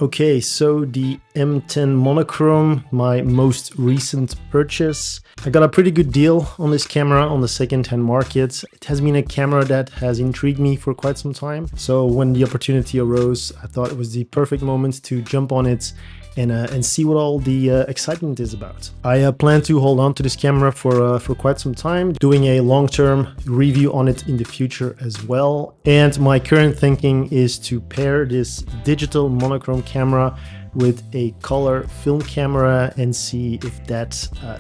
Okay, so the M10 Monochrom, my most recent purchase. I got a pretty good deal on this camera on the second-hand market. It has been a camera that has intrigued me for quite some time. So when the opportunity arose, I thought it was the perfect moment to jump on it and see what all the excitement is about. I plan to hold on to this camera for quite some time, doing a long-term review on it in the future as well. And my current thinking is to pair this digital monochrome camera with a color film camera and see if that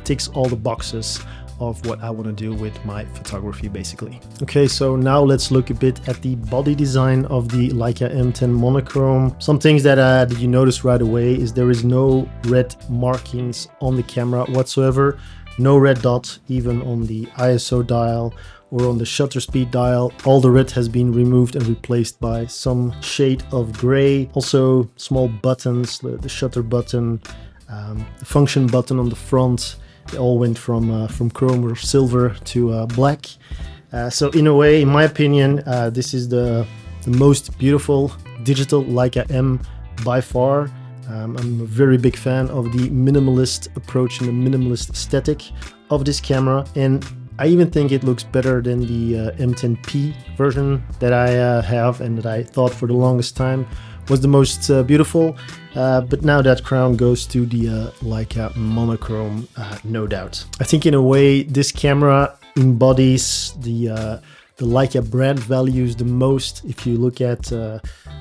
ticks all the boxes of what I want to do with my photography, basically. Okay, so now let's look a bit at the body design of the Leica M10 Monochrome. Some things that you notice right away is there is no red markings on the camera whatsoever. No red dot even on the ISO dial or on the shutter speed dial. All the red has been removed and replaced by some shade of gray. Also small buttons, the shutter button, the function button on the front. They all went from chrome or silver to black. So in a way, in my opinion, this is the most beautiful digital Leica M by far. I'm a very big fan of the minimalist approach and the minimalist aesthetic of this camera. And I even think it looks better than the M10P version that I have and that I thought for the longest time was the most beautiful. But now that crown goes to the Leica Monochrome, no doubt. I think in a way this camera embodies the Leica brand values the most. If you look at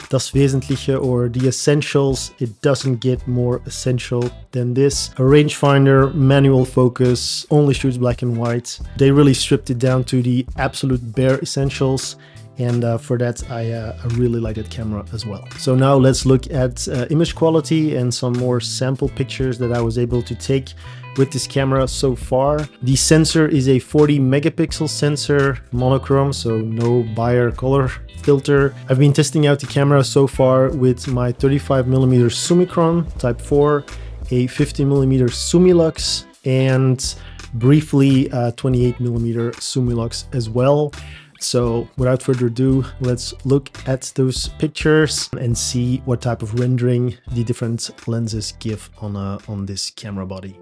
Das Wesentliche or the essentials, it doesn't get more essential than this. A rangefinder, manual focus, only shoots black and white. They really stripped it down to the absolute bare essentials. And for that, I really like that camera as well. So now let's look at image quality and some more sample pictures that I was able to take with this camera so far. The sensor is a 40 megapixel sensor monochrome, so no Bayer color filter. I've been testing out the camera so far with my 35mm Summicron Type 4, a 50mm Summilux, and briefly 28mm Summilux as well. So without further ado, let's look at those pictures and see what type of rendering the different lenses give on this camera body.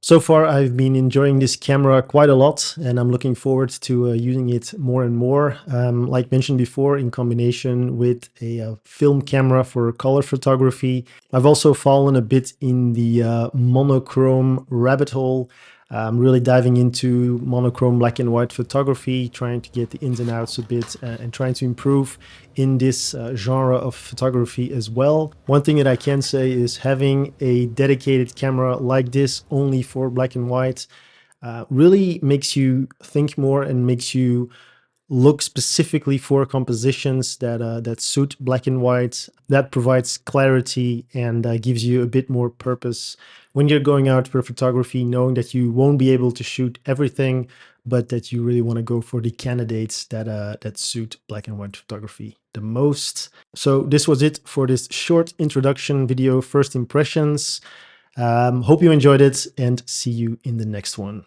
So far, I've been enjoying this camera quite a lot, and I'm looking forward to using it more and more. Like mentioned before, in combination with a film camera for color photography. I've also fallen a bit in the monochrome rabbit hole. I'm really diving into monochrome black and white photography, trying to get the ins and outs a bit and trying to improve in this genre of photography as well. One thing that I can say is having a dedicated camera like this only for black and white really makes you think more and makes you look specifically for compositions that suit black and white. That provides clarity and gives you a bit more purpose when you're going out for photography, knowing that you won't be able to shoot everything, but that you really want to go for the candidates that suit black and white photography the most. So this was it for this short introduction video, first impressions. Hope you enjoyed it, and see you in the next one.